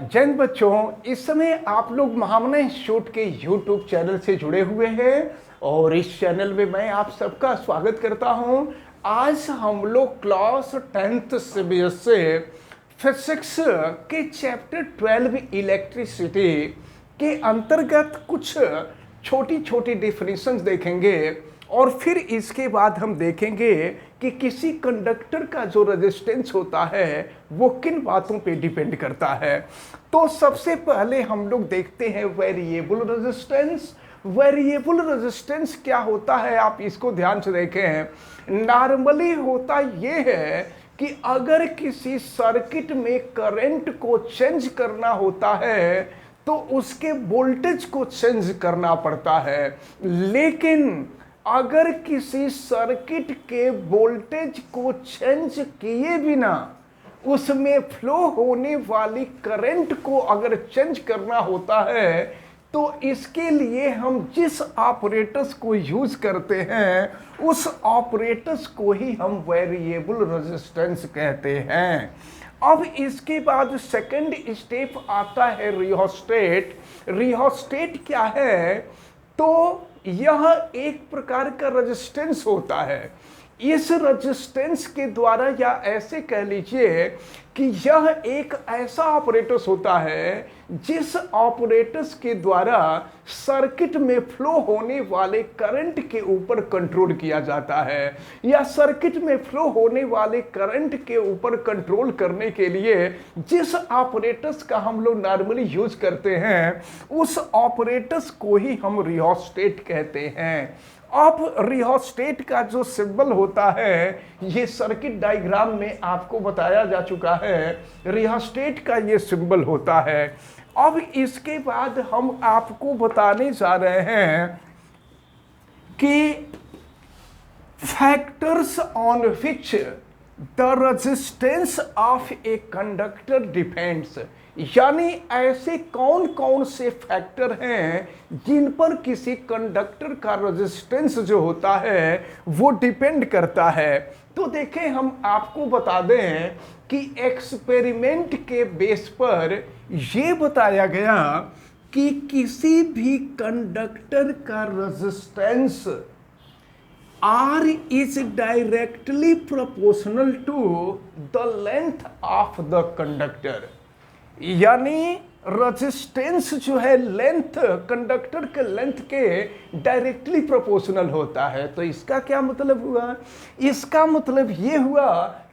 जय हिंद बच्चों, इस समय आप लोग महामना इंस्टीट्यूट के यूट्यूब चैनल से जुड़े हुए हैं और इस चैनल में मैं आप सबका स्वागत करता हूं। आज हम लोग क्लास 10th से फिजिक्स के चैप्टर 12 इलेक्ट्रिसिटी के अंतर्गत कुछ छोटी छोटी डेफिनेशंस देखेंगे और फिर इसके बाद हम देखेंगे कि किसी कंडक्टर का जो रेजिस्टेंस होता है वो किन बातों पे डिपेंड करता है। तो सबसे पहले हम लोग देखते हैं वेरिएबल रेजिस्टेंस। वेरिएबल रेजिस्टेंस क्या होता है, आप इसको ध्यान से देखें। नॉर्मली होता ये है कि अगर किसी सर्किट में करंट को चेंज करना होता है तो उसके वोल्टेज को चेंज करना पड़ता है, लेकिन अगर किसी सर्किट के वोल्टेज को चेंज किए बिना उसमें फ्लो होने वाली करंट को अगर चेंज करना होता है तो इसके लिए हम जिस ऑपरेटर्स को यूज करते हैं उस ऑपरेटर्स को ही हम वेरिएबल रेजिस्टेंस कहते हैं। अब इसके बाद सेकंड स्टेप आता है रियोस्टेट। रियोस्टेट क्या है? तो यह एक प्रकार का रेजिस्टेंस होता है। इस रेजिस्टेंस के द्वारा, या ऐसे कह लीजिए कि यह एक ऐसा ऑपरेटर्स होता है जिस ऑपरेटर्स के द्वारा सर्किट में फ्लो होने वाले करंट के ऊपर कंट्रोल किया जाता है, या सर्किट में फ्लो होने वाले करंट के ऊपर कंट्रोल करने के लिए जिस ऑपरेटर्स का हम लोग नॉर्मली यूज करते हैं उस ऑपरेटर्स को ही हम रियोस्टेट कहते हैं। अब रियोस्टेट का जो सिंबल होता है ये सर्किट डायग्राम में आपको बताया जा चुका है। रियोस्टेट का ये सिंबल होता है। अब इसके बाद हम आपको बताने जा रहे हैं कि factors on which the resistance of a conductor depends, यानी ऐसे कौन कौन से फैक्टर हैं जिन पर किसी कंडक्टर का रेजिस्टेंस जो होता है वो डिपेंड करता है। तो देखें, हम आपको बता दें कि एक्सपेरिमेंट के बेस पर ये बताया गया कि किसी भी कंडक्टर का resistance R is directly proportional to the length of the conductor, यानी रेजिस्टेंस जो है लेंथ, कंडक्टर के लेंथ के डायरेक्टली प्रोपोर्शनल होता है। तो इसका क्या मतलब हुआ? इसका मतलब ये हुआ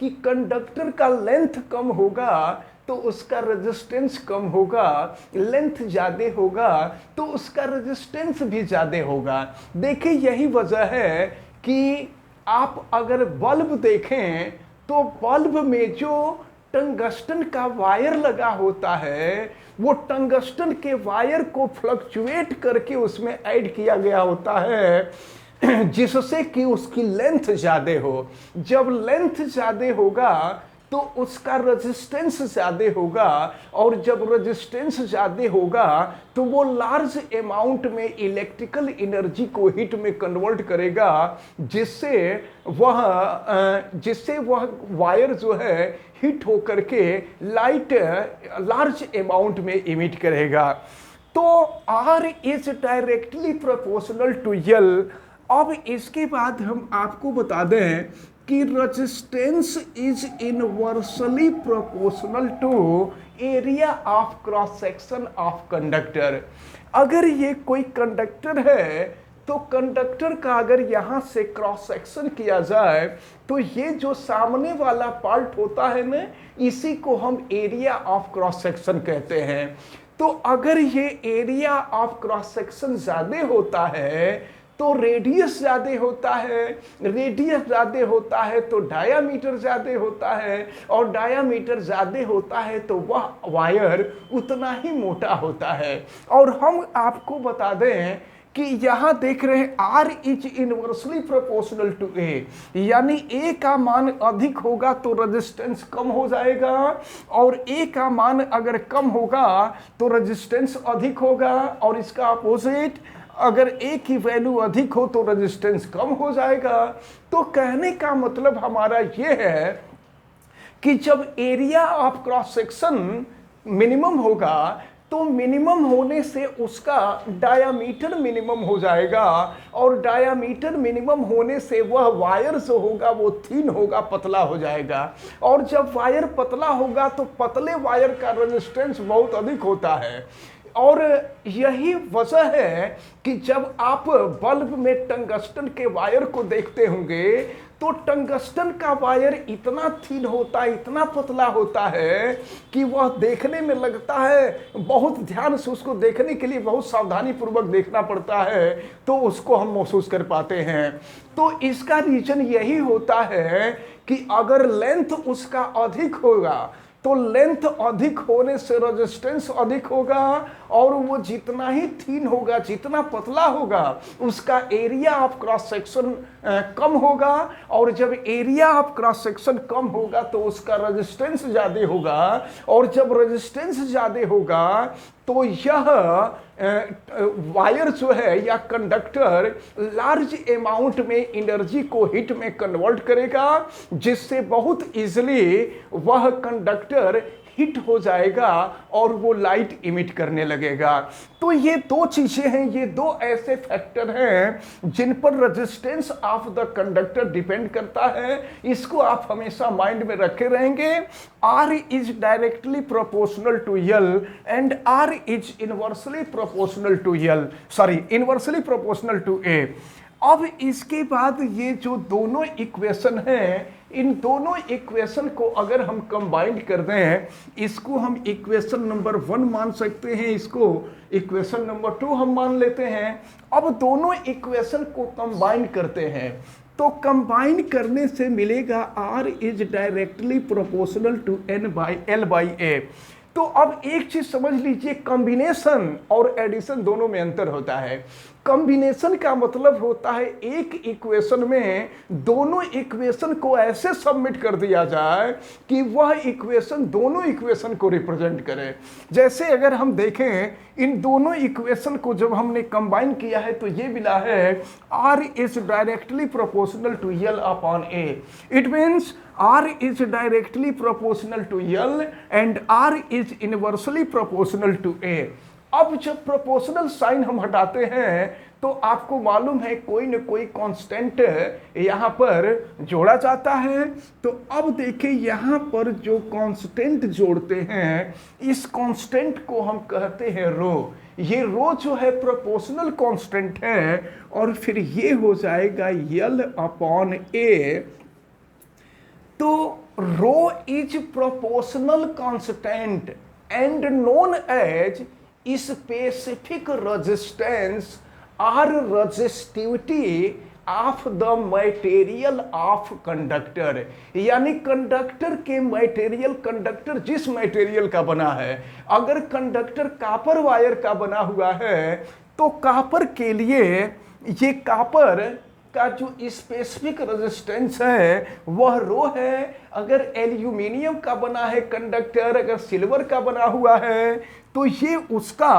कि कंडक्टर का लेंथ कम होगा तो उसका रेजिस्टेंस कम होगा, लेंथ ज़्यादा होगा तो उसका रेजिस्टेंस भी ज़्यादा होगा। देखिए, यही वजह है कि आप अगर बल्ब देखें तो बल्ब में जो टंगस्टन का वायर लगा होता है वो टंगस्टन के वायर को फ्लक्चुएट करके उसमें ऐड किया गया होता है जिससे कि उसकी लेंथ ज़्यादा हो। जब लेंथ ज़्यादा होगा तो उसका रेजिस्टेंस ज़्यादा होगा, और जब रेजिस्टेंस ज़्यादा होगा तो वो लार्ज अमाउंट में इलेक्ट्रिकल एनर्जी को हीट में कन्वर्ट करेगा, जिससे वह वायर जो है हीट होकर के लाइट लार्ज अमाउंट में इमिट करेगा। तो R is directly proportional to L। अब इसके बाद हम आपको बता दें कि resistance is inversely proportional to area of cross section of conductor. अगर ये कोई कंडक्टर है तो कंडक्टर का अगर यहाँ से क्रॉस सेक्शन किया जाए तो ये जो सामने वाला पार्ट होता है ना, इसी को हम एरिया ऑफ क्रॉस सेक्शन कहते हैं। तो अगर ये एरिया ऑफ क्रॉस सेक्शन ज़्यादा होता है तो रेडियस ज़्यादा होता है, रेडियस ज़्यादा होता है तो डायामीटर ज़्यादा होता है, और डायामीटर ज़्यादा होता है तो वह वायर उतना ही मोटा होता है। और हम आपको बता दें कि यहाँ देख रहे हैं R is inversely proportional to A, यानी A का मान अधिक होगा तो रेजिस्टेंस कम हो जाएगा, और A का मान अगर कम होगा तो रेजिस्टेंस अधिक होगा, और इसका अपोजिट अगर A की वैल्यू अधिक हो तो रेजिस्टेंस कम हो जाएगा। तो कहने का मतलब हमारा ये है कि जब area of cross section minimum होगा तो मिनिमम होने से उसका डायामीटर मिनिमम हो जाएगा, और डायामीटर मिनिमम होने से वह वायर जो होगा वो थिन होगा, पतला हो जाएगा। और जब वायर पतला होगा तो पतले वायर का रेजिस्टेंस बहुत अधिक होता है। और यही वजह है कि जब आप बल्ब में टंगस्टन के वायर को देखते होंगे तो टंगस्टन का वायर इतना थिन होता है, इतना पतला होता है कि वह देखने में लगता है, बहुत ध्यान से उसको देखने के लिए बहुत सावधानी पूर्वक देखना पड़ता है तो उसको हम महसूस कर पाते हैं। तो इसका रीजन यही होता है कि अगर लेंथ उसका अधिक होगा तो लेंथ अधिक होने से रेजिस्टेंस अधिक होगा, और वो जितना ही थिन होगा, जितना पतला होगा, उसका एरिया ऑफ क्रॉस सेक्शन कम होगा, और जब एरिया ऑफ क्रॉस सेक्शन कम होगा तो उसका रेजिस्टेंस ज़्यादा होगा, और जब रेजिस्टेंस ज़्यादा होगा तो यह वायर जो है या कंडक्टर लार्ज अमाउंट में एनर्जी को हीट में कन्वर्ट करेगा, जिससे बहुत इजीली वह कंडक्टर हिट हो जाएगा और वो लाइट इमिट करने लगेगा। तो ये दो चीजें हैं, ये दो ऐसे फैक्टर हैं जिन पर resistance of the conductor depend करता है। इसको आप हमेशा माइंड में रखे रहेंगे। R is directly proportional to L and R is inversely proportional to inversely proportional to A। अब इसके बाद ये जो दोनों इक्वेशन हैं, इन दोनों इक्वेशन को अगर हम कंबाइन कर दें, इसको हम इक्वेशन नंबर 1 मान सकते हैं, इसको इक्वेशन नंबर 2 हम मान लेते हैं। अब दोनों इक्वेशन को कंबाइन करते हैं तो कंबाइन करने से मिलेगा R is directly proportional to L by A। तो अब एक चीज समझ लीजिए, कॉम्बिनेशन और एडिशन दोनों में अंतर होता है। कॉम्बिनेशन का मतलब होता है एक इक्वेशन में दोनों इक्वेशन को ऐसे सबमिट कर दिया जाए कि वह इक्वेशन दोनों इक्वेशन को रिप्रेजेंट करे। जैसे अगर हम देखें इन दोनों इक्वेशन को जब हमने कंबाइन किया है तो ये मिला है R is directly proportional to L upon A। It means R is directly proportional to L and R is inversely proportional to A। अब जब प्रोपोर्शनल साइन हम हटाते हैं तो आपको मालूम है कोई न कोई कांस्टेंट यहाँ पर जोड़ा जाता है। तो अब देखिए यहाँ पर जो कांस्टेंट जोड़ते हैं, इस कांस्टेंट को हम कहते हैं रो। ये रो जो है प्रोपोर्शनल कांस्टेंट है, और फिर ये हो जाएगा L अपॉन A। तो rho is proportional constant and known as specific resistance और resistivity of the material of conductor. यानी कंडक्टर के मटेरियल, कंडक्टर जिस मटेरियल का बना है, अगर कंडक्टर कॉपर वायर का बना हुआ है तो कॉपर के लिए ये कॉपर का जो स्पेसिफिक रेजिस्टेंस है वह रो है। अगर एल्यूमिनियम का बना है कंडक्टर, अगर सिल्वर का बना हुआ है तो ये उसका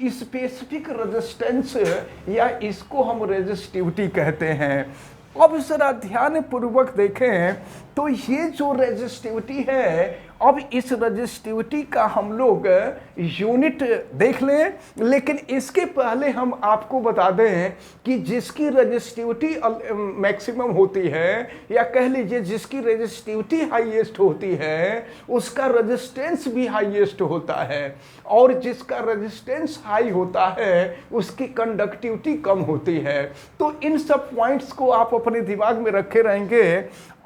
स्पेसिफिक रेजिस्टेंस या इसको हम रेजिस्टिविटी कहते हैं। अब जरा ध्यान पूर्वक देखें तो ये जो रेजिस्टिविटी है, अब इस रेजिस्टिविटी का हम लोग यूनिट देख लें, लेकिन इसके पहले हम आपको बता दें कि जिसकी रेजिस्टिविटी मैक्सिमम होती है, या कह लीजिए जिसकी रेजिस्टिविटी हाईएस्ट होती है, उसका रेजिस्टेंस भी हाईएस्ट होता है, और जिसका रेजिस्टेंस हाई होता है उसकी कंडक्टिविटी कम होती है। तो इन सब पॉइंट्स को आप अपने दिमाग में रखे रहेंगे।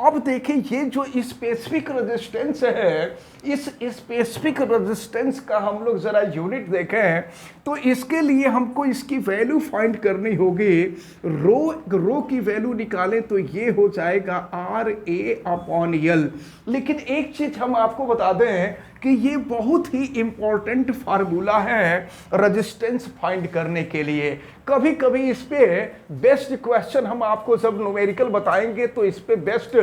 अब देखिए ये जो स्पेसिफिक रेजिस्टेंस है, इस स्पेसिफिक रेजिस्टेंस का हम लोग जरा यूनिट देखें तो इसके लिए हमको इसकी वैल्यू फाइंड करनी होगी। रो की वैल्यू निकालें तो ये हो जाएगा RA अपॉन L। लेकिन एक चीज हम आपको बता दें कि ये बहुत ही इंपॉर्टेंट फार्मूला है रेजिस्टेंस फाइंड करने के लिए। कभी कभी इस पे बेस्ट क्वेश्चन हम आपको जब न्यूमेरिकल बताएंगे तो इस पे बेस्ट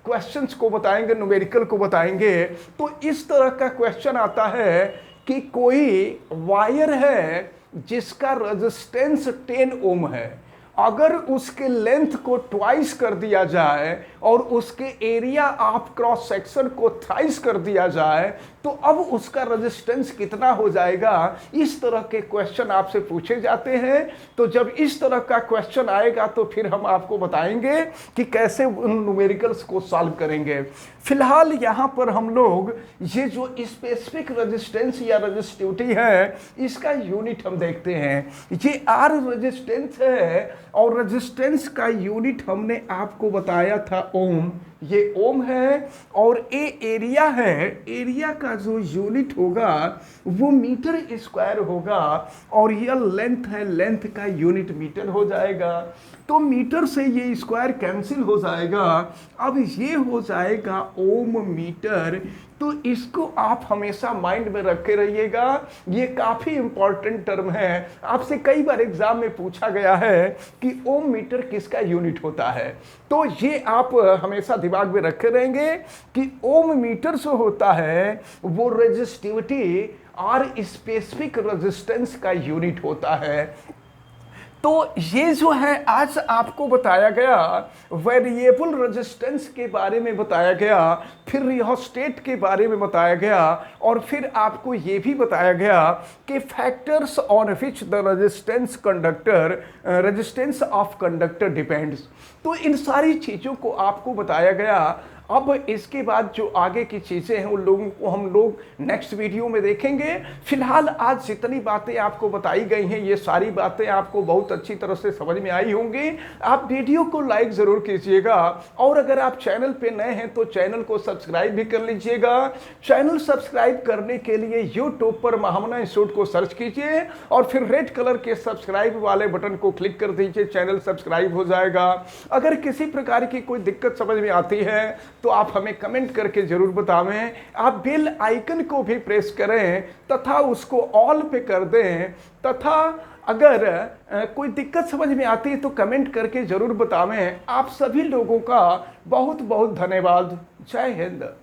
क्वेश्चंस को बताएंगे, न्यूमेरिकल को बताएंगे। तो इस तरह का क्वेश्चन आता है कि कोई वायर है जिसका रेजिस्टेंस 10 ओम है, अगर उसके लेंथ को ट्वाइस कर दिया जाए और उसके एरिया ऑफ क्रॉस सेक्शन को थ्राइस कर दिया जाए तो अब उसका रेजिस्टेंस कितना हो जाएगा, इस तरह के क्वेश्चन आपसे पूछे जाते हैं। तो जब इस तरह का क्वेश्चन आएगा तो फिर हम आपको बताएंगे कि कैसे उन न्यूमेरिकल्स को सॉल्व करेंगे। फिलहाल यहाँ पर हम लोग ये जो स्पेसिफिक रेजिस्टेंस या रेजिस्टिविटी है इसका यूनिट हम देखते हैं। ये आर रेजिस्टेंस है और रेजिस्टेंस का यूनिट हमने आपको बताया था ओम, ये ओम है। और ए एरिया है, एरिया का जो यूनिट होगा वो मीटर स्क्वायर होगा और यह लेंथ है, लेंथ का यूनिट मीटर हो जाएगा। तो मीटर से ये स्क्वायर कैंसिल हो जाएगा, अब ये हो जाएगा ओम मीटर। तो इसको आप हमेशा माइंड में रखे रहिएगा, ये काफी इंपॉर्टेंट टर्म है। आपसे कई बार एग्जाम में पूछा गया है कि ओम मीटर किसका यूनिट होता है, तो ये आप हमेशा दिमाग में रखे रहेंगे कि ओम मीटर जो होता है वो रेजिस्टिविटी और स्पेसिफिक रेजिस्टेंस का यूनिट होता है। तो ये जो है आज आपको बताया गया वेरिएबल रेजिस्टेंस के बारे में बताया गया, फिर रियोस्टेट के बारे में बताया गया और फिर आपको ये भी बताया गया कि factors on which the resistance of conductor depends. तो इन सारी चीज़ों को आपको बताया गया। अब इसके बाद जो आगे की चीज़ें हैं उन लोगों को हम लोग नेक्स्ट वीडियो में देखेंगे। फिलहाल आज जितनी बातें आपको बताई गई हैं ये सारी बातें आपको बहुत अच्छी तरह से समझ में आई होंगी। आप वीडियो को लाइक ज़रूर कीजिएगा और अगर आप चैनल पे नए हैं तो चैनल को सब्सक्राइब भी कर लीजिएगा। चैनल सब्सक्राइब करने के लिए यूट्यूब पर महामना इंस्टीट्यूट को सर्च कीजिए और फिर रेड कलर के सब्सक्राइब वाले बटन को क्लिक कर दीजिए, चैनल सब्सक्राइब हो जाएगा। अगर किसी प्रकार की कोई दिक्कत समझ में आती है तो आप हमें कमेंट करके जरूर बतावें। आप बेल आइकन को भी प्रेस करें तथा उसको ऑल पे कर दें, तथा अगर कोई दिक्कत समझ में आती है तो कमेंट करके जरूर बतावें। आप सभी लोगों का बहुत बहुत धन्यवाद। जय हिंद।